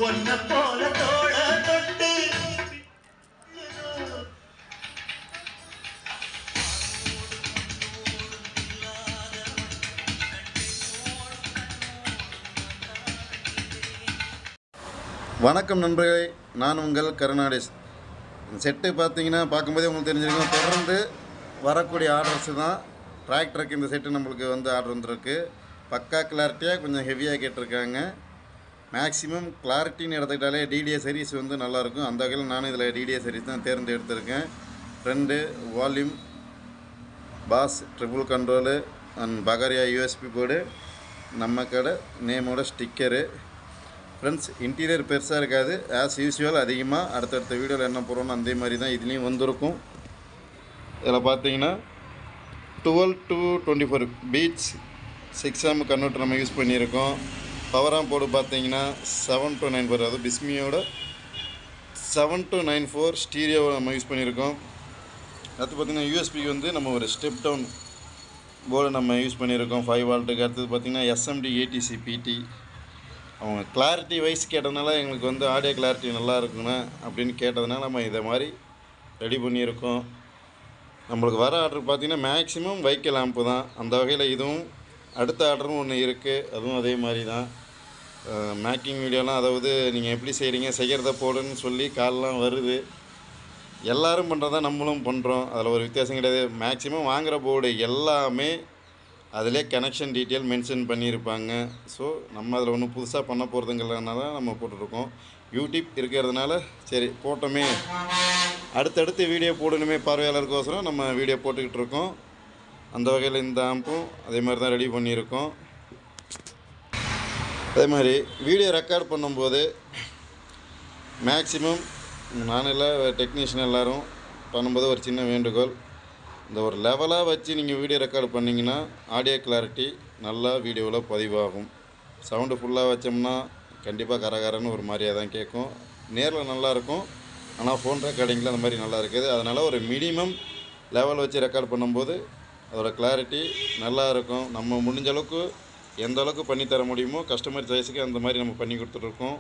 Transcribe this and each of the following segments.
ஒன்ன போல தோள தொட்டு வணக்கம் நண்பர்களே, நான் உங்கள் கருணாடேஷ். செட்டு பார்த்தீங்கன்னா பார்க்கும்போதே உங்களுக்கு தெரிஞ்சிருக்கும், தொடர்ந்து வரக்கூடிய ஆர்டர்ஸ் தான். டிராக்டருக்கு இந்த செட்டு நம்மளுக்கு வந்து ஆர்டர் வந்துருக்கு. பக்கா கிளாரிட்டியாக கொஞ்சம் ஹெவியாக கேட்டிருக்காங்க. மேக்ஸிமம் கிளாரிட்டின்னு எடுத்துக்கிட்டாலே டிடிஏ சீரிஸ் வந்து நல்லாயிருக்கும். அந்த வகையில் நானும் இதில் டிடிஏ சீரிஸ் தான் தேர்ந்தெடுத்திருக்கேன். Front volume, bass, treble control and பகாரியா யூஎஸ்பி போர்டு, நம்ம கடை நேமோட ஸ்டிக்கரு. ஃப்ரெண்ட்ஸ், இன்டீரியர் பெருசாக இருக்காது. ஆஸ் யூஸ்வல் அதிகமாக அடுத்தடுத்த வீடியோவில் என்ன போகிறோன்னு அதே மாதிரி தான் இதுலேயும் வந்திருக்கும். இதில் பார்த்தீங்கன்னா 12 to 24 பீட்ஸ் 6 கன்வெர்ட்டர் நம்ம யூஸ் பண்ணியிருக்கோம். பவர் ஆம்ப் போர்டு பார்த்தீங்கன்னா 7 to 9 4, அதாவது பிஸ்மியோட 7 to 9 4 ஸ்டீரியோவை நம்ம யூஸ் பண்ணியிருக்கோம். அடுத்து பார்த்திங்கன்னா யூஎஸ்பிக்கு வந்து நம்ம ஒரு ஸ்டெப் டவுன் போர்டு நம்ம யூஸ் பண்ணியிருக்கோம் 5 வால்ட்டுக்கு. அடுத்தது பார்த்திங்கன்னா எஸ்எம்டி ஏடிசி பிடி. அவங்க கிளாரிட்டி வைஸ் கேட்டதுனால எங்களுக்கு வந்து ஆடியோ கிளாரிட்டி நல்லா இருக்குண்ணே அப்படின்னு கேட்டதுனால நம்ம இதை மாதிரி ரெடி பண்ணியிருக்கோம். நம்மளுக்கு வர ஆர்டர் பார்த்திங்கன்னா மேக்ஸிமம் வைக்கல் லேம்ப்பு தான். அந்த வகையில் இதுவும் அடுத்த ஆர்டரும் ஒன்று இருக்குது, அதுவும் அதே மாதிரி தான். மேக்கிங் வீடியோலாம், அதாவது நீங்கள் எப்படி செய்கிறீங்க, செய்கிறத போடுன்னு சொல்லி கால்லாம் வருது. எல்லோரும் பண்ணுறதா நம்மளும் பண்ணுறோம், அதில் ஒரு வித்தியாசம் கிடையாது. மேக்ஸிமம் வாங்குகிற போர்டு எல்லாமே அதிலே கனெக்ஷன் டீட்டெயில் மென்ஷன் பண்ணியிருப்பாங்க. ஸோ நம்ம அதில் ஒன்றும் புதுசாக பண்ண போகிறதுங்கிறதுனால நம்ம போட்டுட்ருக்கோம். யூடியூப் இருக்கிறதுனால சரி போட்டோமே, அடுத்தடுத்து வீடியோ போடணுமே பார்வையாளருக்கோசரம் நம்ம வீடியோ போட்டுக்கிட்டு இருக்கோம். அந்த வகையில் இந்த ஆம்பும் அதே மாதிரி தான் ரெடி பண்ணியிருக்கோம். அதே மாதிரி வீடியோ ரெக்கார்ட் பண்ணும்போது மேக்ஸிமம் நானில் டெக்னீஷியன் எல்லோரும் பண்ணும்போது ஒரு சின்ன வேண்டுகோள், இந்த ஒரு லெவலாக வச்சு நீங்கள் வீடியோ ரெக்கார்டு பண்ணிங்கன்னா ஆடியோ கிளாரிட்டி நல்லா வீடியோவில் பதிவாகும். சவுண்டு ஃபுல்லாக வச்சோம்னா கண்டிப்பாக கரகரன்னு ஒரு மாதிரியாக தான் கேட்கும். நேரில் நல்லாயிருக்கும், ஆனால் ஃபோன் ரெக்கார்டிங்கில் அந்த மாதிரி நல்லா இருக்குது. அதனால் ஒரு மினிமம் லெவல் வச்சு ரெக்கார்ட் பண்ணும்போது அதோடய கிளாரிட்டி நல்லா இருக்கும். நம்ம முடிஞ்ச அளவுக்கு எந்த அளவுக்கு பண்ணித்தர முடியுமோ கஸ்டமர் சாய்ஸுக்கு அந்த மாதிரி நம்ம பண்ணி கொடுத்துட்ருக்கோம்.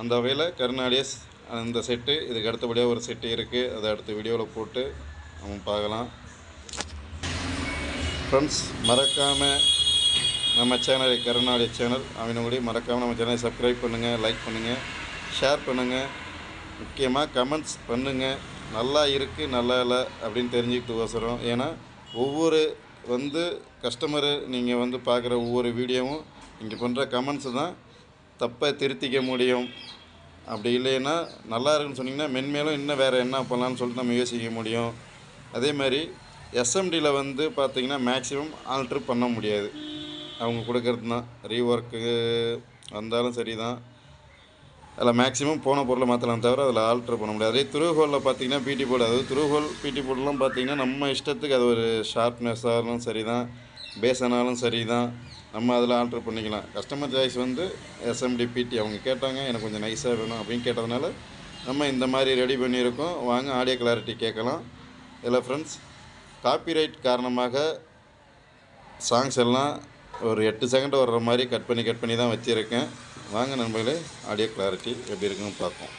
அந்த வகையில் கருணாடேஷ் அந்த செட்டு, இதுக்கு அடுத்தபடியாக ஒரு செட்டு இருக்குது, அதை அடுத்த வீடியோவில் போட்டு நம்ம பார்க்கலாம். ஃப்ரெண்ட்ஸ், மறக்காமல் நம்ம சேனல் கருணாடேஷ் சேனல் அவனுடைய மறக்காமல் நம்ம சேனலை சப்ஸ்கிரைப் பண்ணுங்கள், லைக் பண்ணுங்கள், ஷேர் பண்ணுங்கள், முக்கியமாக கமெண்ட்ஸ் பண்ணுங்கள். நல்லா இருக்குது நல்லா இல்லை அப்படின்னு தெரிஞ்சுக்கிட்டு அவசரம். ஏன்னா ஒவ்வொரு வந்து கஸ்டமரு நீங்கள் வந்து பார்க்குற ஒவ்வொரு வீடியோவும் நீங்கள் பண்ணுற கமெண்ட்ஸு தான் தப்பை திருத்திக்க முடியும். அப்படி இல்லைன்னா நல்லா இருக்குன்னு சொன்னிங்கன்னா மென்மேலும் இன்னும் வேறு என்ன பண்ணலான்னு சொல்லிட்டு நம்ம யோசிக்க முடியும். அதே மாதிரி எஸ்எம்டியில் வந்து பார்த்திங்கன்னா மேக்ஸிமம் ஆல்ட்ரு பண்ண முடியாது. அவங்க கொடுக்கறது தான் ரீஒர்க்கு வந்தாலும் சரி தான், அதில் மேக்ஸிமம் போன பொருளை மாற்றலாம் தவிர அதில் ஆல்ட்ரு பண்ண முடியாது. அதே த்ரூஹோலில் பார்த்திங்கன்னா பிடி போர்டு, அதாவது த்ரூஹோல் பிடி போர்டெலாம் பார்த்திங்கன்னா நம்ம இஷ்டத்துக்கு அது ஒரு ஷார்ப்னஸ்ஸாலும் சரி தான், பேஸானாலும் சரி தான், நம்ம அதில் ஆல்ட்ரு பண்ணிக்கலாம். கஸ்டமர் சாய்ஸ் வந்து எஸ்எம்டி பிடி அவங்க கேட்டாங்க, எனக்கு கொஞ்சம் நைஸாக வேணும் அப்படின்னு கேட்டதுனால நம்ம இந்த மாதிரி ரெடி பண்ணியிருக்கோம். வாங்க ஆடியோ கிளாரிட்டி கேட்கலாம். இதில் ஃப்ரெண்ட்ஸ், காப்பிரைட் காரணமாக சாங்ஸ் எல்லாம் ஒரு 8 செகண்ட் வர்ற மாதிரி கட் பண்ணி தான் வச்சுருக்கேன். வாங்க நண்பர்களே, ஆடியோ கிளாரிட்டி எப்படி இருக்குன்னு பார்ப்போம்.